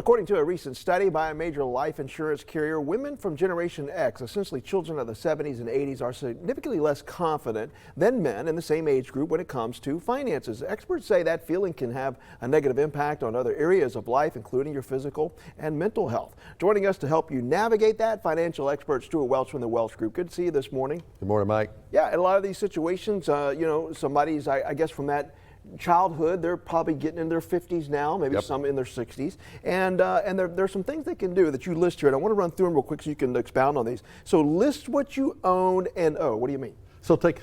According to a recent study by a major life insurance carrier, women from Generation X, essentially children of the 70s and 80s, are significantly less confident than men in the same age group when it comes to finances. Experts say that feeling can have a negative impact on other areas of life, including your physical and mental health. Joining us to help you navigate that, financial expert Stuart Welch from the Welch Group. Good to see you this morning. Good morning, Mike. Yeah, in a lot of these situations, somebody's, I guess, from that childhood, they're probably getting in their 50s now, maybe some in their 60s, and there's some things they can do that you list here, and I want to run through them real quick so you can expound on these. So list what you own and owe. What do you mean? So take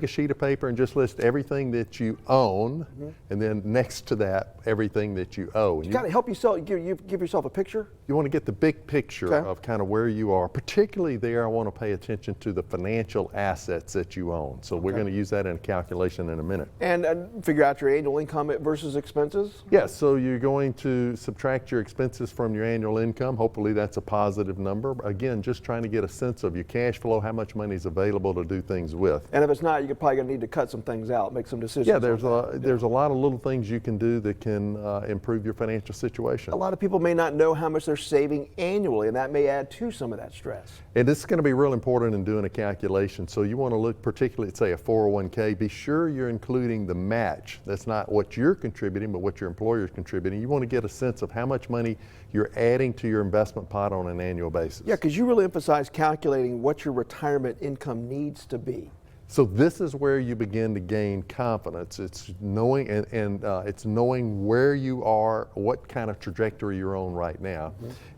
a sheet of paper and just list everything that you own, and then next to that, everything that you owe. You got to help yourself, give yourself a picture. You want to get the big picture of kind of where you are. Particularly there, I want to pay attention to the financial assets that you own. So we're going to use that in a calculation in a minute. And figure out your annual income versus expenses? Yes, so you're going to subtract your expenses from your annual income. Hopefully that's a positive number. Again, just trying to get a sense of your cash flow, how much money is available to do things with. And if it's not, you're probably going to need to cut some things out, make some decisions. Yeah, there's a lot of little things you can do that can improve your financial situation. A lot of people may not know how much they're saving annually, and that may add to some of that stress. And this is going to be real important in doing a calculation. So you want to look particularly at, say, a 401k. Be sure you're including the match. That's not what you're contributing, but what your employer is contributing. You want to get a sense of how much money you're adding to your investment pot on an annual basis. Yeah, because you really emphasize calculating what your retirement income needs to be. So this is where you begin to gain confidence. It's knowing it's knowing where you are, what kind of trajectory you're on right now.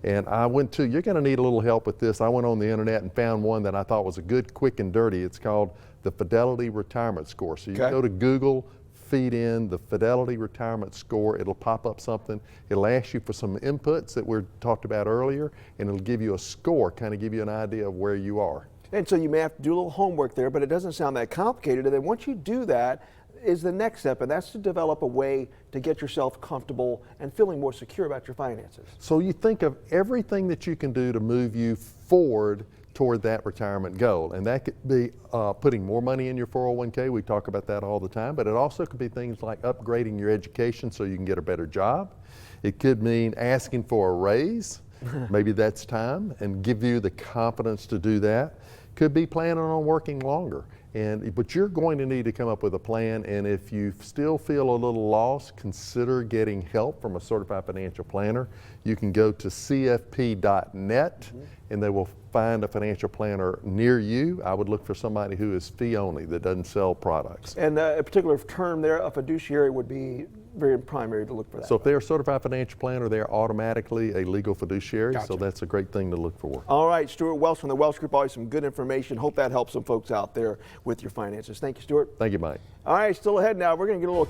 And you're going to need a little help with this. I went on the internet and found one that I thought was a good, quick and dirty. It's called the Fidelity Retirement Score. So you go to Google, feed in the Fidelity Retirement Score. It'll pop up something. It'll ask you for some inputs that we talked about earlier, and it'll give you a score, kind of give you an idea of where you are. And so you may have to do a little homework there, but it doesn't sound that complicated. And then once you do that, is the next step, and that's to develop a way to get yourself comfortable and feeling more secure about your finances. So you think of everything that you can do to move you forward toward that retirement goal. And that could be putting more money in your 401k. We talk about that all the time, but it also could be things like upgrading your education so you can get a better job. It could mean asking for a raise. Maybe that's time, and give you the confidence to do that. Could be planning on working longer. But you're going to need to come up with a plan, and if you still feel a little lost, consider getting help from a certified financial planner. You can go to cfp.net and they will find a financial planner near you. I would look for somebody who is fee only, that doesn't sell products. And a particular term there, a fiduciary, would be very primary to look for that. So if they're a certified financial planner, they're automatically a legal fiduciary. Gotcha. So that's a great thing to look for. All right, Stuart Welch from the Welch Group, always some good information. Hope that helps some folks out there with your finances. Thank you, Stuart. Thank you, Mike. All right, still ahead now. We're going to get a little